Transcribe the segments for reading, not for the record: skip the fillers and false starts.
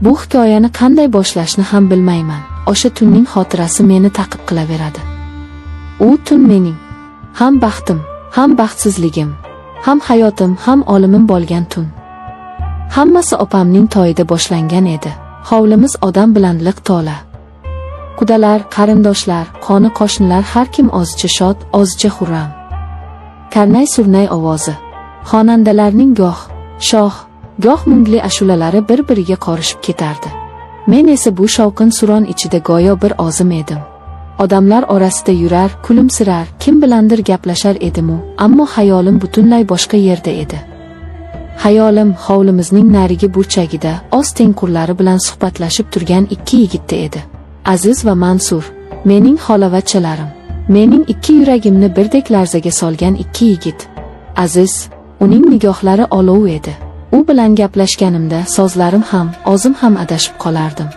Bu hikoyani qanday boshlashni ham bilmayman. O'sha tunning xotirasi meni ta'qib qilaveradi. U tun mening ham baxtim, ham baxtsizligim, ham hayotim, ham o'limim bo'lgan tun. Hammasi opamning to'yida boshlangan edi. Hovlimiz odam bilan liq to'la. Qudalar, qarindoshlar, qoni qo'shnilar har kim ozcha shod, ozcha xurram. Karnay-surnay ovozi, xonandalarning goh shoh, goh mungli ashulalari bir-biriga qorishib ketardi. Men esa bu shovqin-suron ichida go'yo bir ozim edim. Odamlar orasida yurar, kulimsirar, kim bilandir gaplashar edim-u, ammo xayolim butunlay boshqa yerda edi. Xayolim hovlimizning narigi burchagida oz tengqurlari bilan suhbatlashib turgan ikki yigitda edi. Aziz va Mansur, mening xolavachchalarim, mening ikki yuragimni birdek larzaga solgan ikki yigit. Aziz, uning nigohlari olov edi. U bilan gaplashganimda so'zlarim ham, o'zim ham adashib qolardim.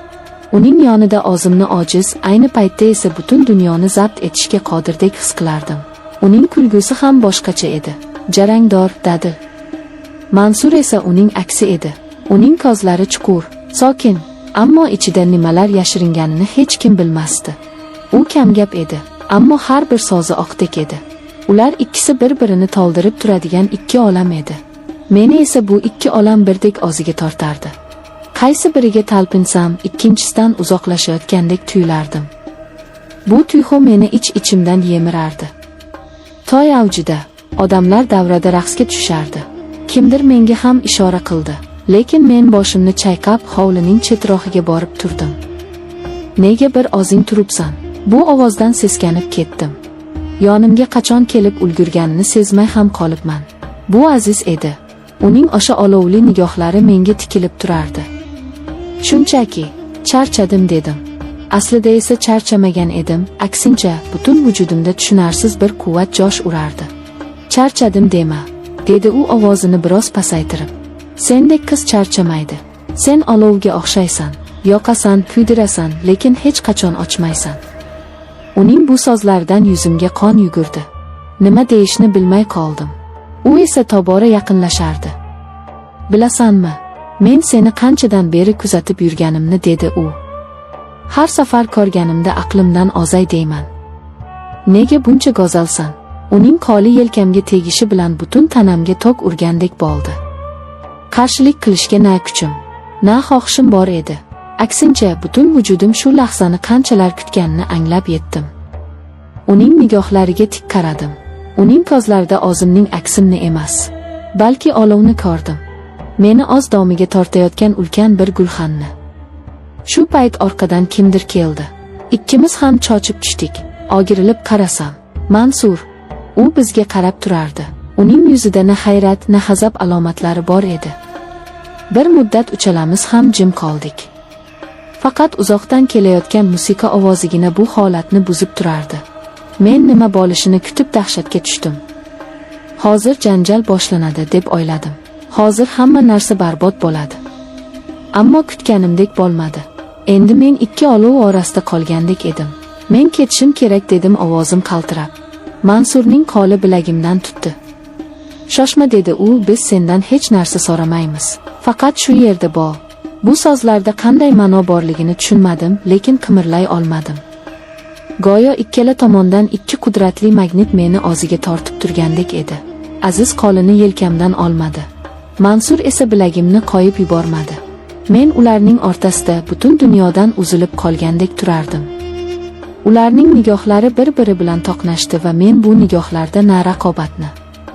Uning yonida o'zimni ojiz, ayni paytda esa butun dunyoni zabt etishga qodirdek his qilardim. Uning kulgusi ham boshqacha edi, jarangdor, dadil. Mansur esa uning aksi edi. Uning ko'zlari chuqur, sokin, ammo ichida nimalar yashiringanini hech kim bilmasdi. U kamgap edi, ammo har bir so'zi oqdek edi. Ular ikkisi bir-birini to'ldirib turadigan ikki olam edi. Meni esa bu ikki olam birdek o'ziga tortardi. Qaysi biriga talpinsam, ikkinchisidan uzoqlashayotgandek tuyulardim. Bu tuyg'u meni ich-ichimdan yemirardi. To'y avjida, odamlar davrada raqsga tushardi. Kimdir menga ham ishora qildi, lekin men boshimni chayqab hovlining chetroqiga borib turdim. Nega bir ozing turibsan? Bu ovozdan seskanib ketdim. Yonimga qachon kelib ulgurganini sezmay ham qolibman. Bu Aziz edi. Uning o'sha olovli nigohlari menga tikilib turardi. Shunchaki, charchadim dedim. Aslida esa charchamagan edim, aksincha, butun vujudimda tushunarsiz bir quvvat josh urardi. Charchadim dema, dedi u ovozini biroz pasaytirib. Sendek qiz charchamaydi. Sen olovga o'xshaysan, yoqasan, kuydirasan, lekin hech qachon ochmaysan. Uning bu so'zlaridan yuzimga qon yugurdi. Nima deyishni bilmay qoldim. U esa tobora yaqinlashardi. Bilasanmi, men seni qanchadan beri kuzatib yurganimni, dedi u. Har safar ko'rganimda aqlimdan ozay deyman. Nega buncha go'zalsan? Uning qo'li yelkamga tegishi bilan butun tanamga tok urgandek bo'ldi. Qarshilik qilishga na kuchim, na xohishim bor edi. Aksincha, butun vujudim shu lahzani qanchalar kutganini anglab yetdim. Uning nigohlariga tik qaradim. Uning ko'zlarida o'zimning aksimni emas, balki olovni ko'rdim. Meni o'z domiga tortayotgan ulkan bir gulxanni. Shu payt orqadan kimdir keldi. Ikkimiz ham cho'chib tushdik. O'girilib qarasam, Mansur. U bizga qarab turardi. Uning yuzida na hayrat, na g'azab alomatlari bor edi. Bir muddat uchalamiz ham jim qoldik. Faqat uzoqdan kelayotgan musiqa ovozigina bu holatni buzib turardi. Men nima bo'lishini kutib dahshatga tushdim. Hozir janjal boshlanadi deb o'yladim. Hozir hamma narsa barbod bo'ladi. Ammo kutganimdek bo'lmadi. Endi men ikki olov orasida qolgandek edim. Men ketishim kerak, dedim ovozim qaltirab. Mansurning qo'li bilagimdan tutdi. Shoshma, dedi u, biz sendan hech narsa so'ramaymiz. Faqat shu yerda bo'l. Bu so'zlarda qanday ma'no borligini tushunmadim, lekin qimirlay olmadim. Go'yo ikkala tomondan ikki qudratli magnit meni o'ziga tortib turgandek edi. Aziz qo'lini yelkamdan olmadi. Mansur esa bilagimni qo'yib yubormadi. Men ularning o'rtasida butun dunyodan uzilib qolgandek turardim. Ularning nigohlari bir-biri bilan to'qnashdi va men bu nigohlarda na raqobatni,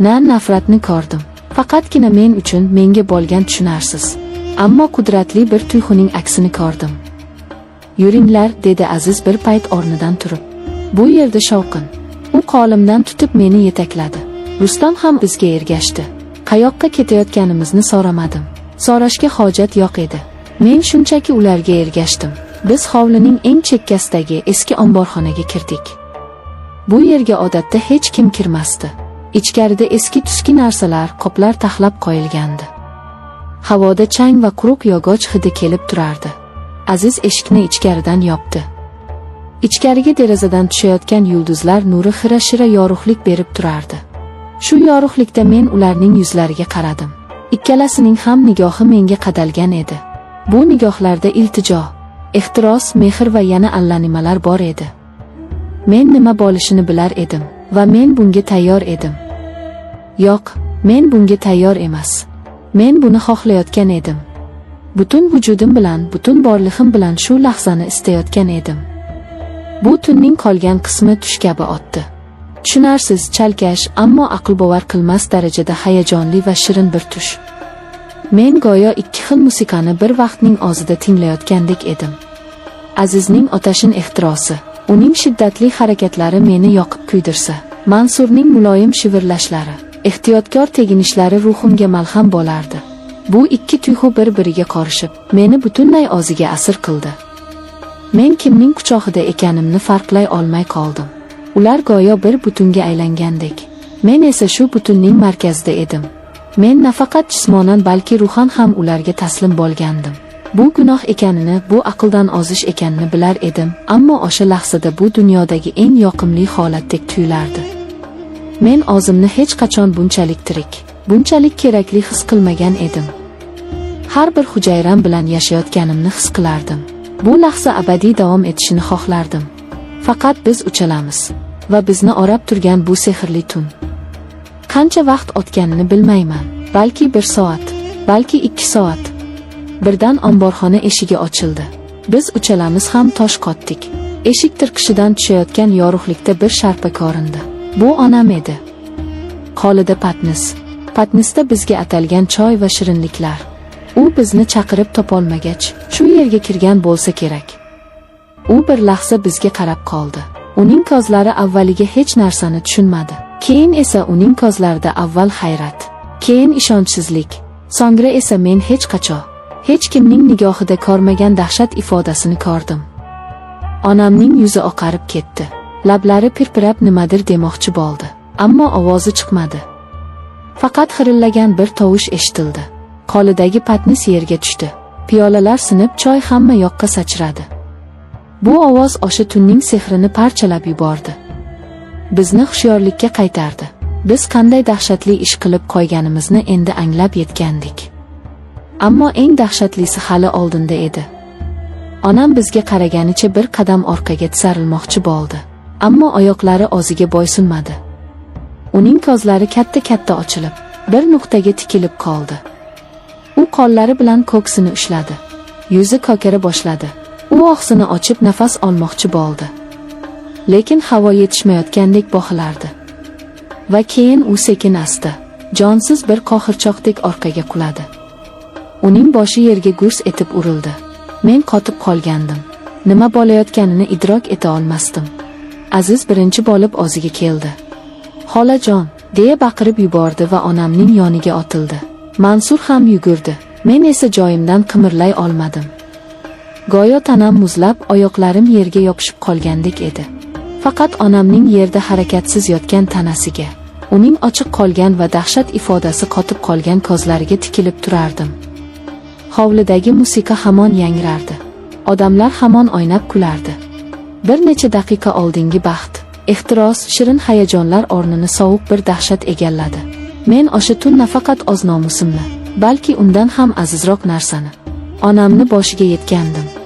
na nafratni ko'rdim. Faqatgina men uchun menga bo'lgan tushunarsiz, ammo qudratli bir tuyg'uning aksini ko'rdim. Yuringlar, dedi Aziz bir payt o'rnidan turib. Bu yerda shovqin. U qo'limdan tutib meni yetakladi. Rustam ham bizga ergashdi. Qayoqqa ketayotganimizni so'ramadim. So'rashga hojat yo'q edi. Men shunchaki ularga ergashdim. Biz hovlining eng chekkasidagi eski omborxonaga kirdik. Bu yerga odatda hech kim kirmasdi. Ichkarida eski-tuski narsalar, qoplar taxlab qo'yilgandi. Havoda chang va quruq yog'och hidi kelib turardi. Aziz eshikni ichkaridan yopdi. Ichkariga derazadan tushayotgan yulduzlar nuri xira-shira yorug'lik berib turardi. Shu yorug'likda men ularning yuzlariga qaradim. Ikkalasining ham nigohi menga qadalgan edi. Bu nigohlarda iltijo, ehtiros, mehr va yana allanimalar bor edi. Men nima bo'lishini bilar edim va men bunga tayyor edim. Yo'q, men bunga tayyor emas. Men buni xohlayotgan edim. Butun vujudim bilan, butun borlig'im bilan shu lahzani istayotgan edim. Bu tunning qolgan qismi tush kabi o'tdi. Tushunarsiz, chalkash, ammo aql bovar qilmas darajada hayajonli va shirin bir tush. Men go'yo ikki xil musiqani bir vaqtning o'zida tinglayotgandek edim. Azizning otashin ehtirosi, uning shiddatli harakatlari meni yoqib kuydirsa, Mansurning muloyim shivirlashlari, ehtiyotkor teginishlari ruhimga malham bo'lardi. Bu ikki tuyg'u bir-biriga qorishib, meni butunlay o'ziga asir qildi. Men kimning quchog'ida ekanimni farqlay olmay qoldim. Ular go'yo bir butunga aylangandek. Men esa shu butunning markazida edim. Men nafaqat jismonan, balki ruhan ham ularga taslim bo'lgandim. Bu gunoh ekanini, bu aqldan ozish ekanini bilar edim, ammo o'sha lahzada bu dunyodagi eng yoqimli holatdek tuyulardi. Men o'zimni hech qachon bunchalik tirik, bunchalik kerakli his qilmagan edim. Har bir hujayram bilan yashayotganimni his qilardim. Bu lahza abadiy davom etishini xohlardim. Faqat biz uchalamiz va bizni o'rab turgan bu sehrli tun. Qancha vaqt o'tganini bilmayman. Balki 1 soat, balki 2 soat. Birdan omborxona eshigi ochildi. Biz uchalamiz ham tosh qotdik. Eshik tirqishidan tushayotgan yorug'likda bir sharpa ko'rindi. Bu onam edi. Qo'lida patnis. Patnisda bizga atalgan choy va shirinliklar. U bizni chaqirib topolmagach, shu yerga kirgan bo'lsa kerak. U bir lahza bizga qarab qoldi. Uning ko'zlari avvaliga hech narsani tushunmadi. Keyin esa uning ko'zlarida avval hayrat, keyin ishonchsizlik, so'ngra esa men hech qachon, hech kimning nigohida ko'rmagan dahshat ifodasini ko'rdim. Onamning yuzi oqarib ketdi. Lablari pirpirab nimadir demoqchi bo'ldi, ammo ovozi chiqmadi. Faqat xirillagan bir tovush eshitildi. Qo'lidagi patnis yerga tushdi. Piyolalar sinib, choy hamma yoqqa sachradi. Bu ovoz o'sha tunning sehrini parchalab yubordi. Bizni hushyorlikka qaytardi. Biz qanday dahshatli ish qilib qo'yganimizni endi anglab yetgandik. Ammo eng dahshatlisi hali oldinda edi. Onam bizga qaraganicha bir qadam orqaga tisarilmoqchi bo'ldi, ammo oyoqlari o'ziga bo'ysunmadi. Uning ko'zlari katta-katta ochilib, bir nuqtaga tikilib qoldi. U qo'llari bilan ko'ksini ushladi. Yuzi ko'kara boshladi. U og'zini ochib nafas olmoqchi bo'ldi. Lekin havo yetishmayotgandek boqilardi. Va keyin u sekin asta, jonsiz bir qo'hirchoqdek orqaga quladi. Uning boshi yerga gurs etib urildi. Men qotib qolgandim. Nima bo'layotganini idrok eta olmasdim. Aziz birinchi bo'lib o'ziga keldi. "Xolajon!" deya baqirib yubordi va onamning yoniga otildi. Mansur ham yugurdi. Men esa joyimdan qimirlay olmadim. Go'yo tanam muzlab, oyoqlarim yerga yopishib qolgandek edi. Faqat onamning yerda harakatsiz yotgan tanasiga, uning ochiq qolgan va dahshat ifodasi qotib qolgan ko'zlariga tikilib turardim. Hovlidagi musiqa hamon yangrardi. Odamlar hamon o'ynab kulardi. Bir necha daqiqa oldingi baxt, ehtiros, shirin hayajonlar o'rnini sovuq bir dahshat egalladi. Men o'sha tun nafaqat o'z nomusimni, balki undan ham azizroq narsani, onamni boshiga yetgandim.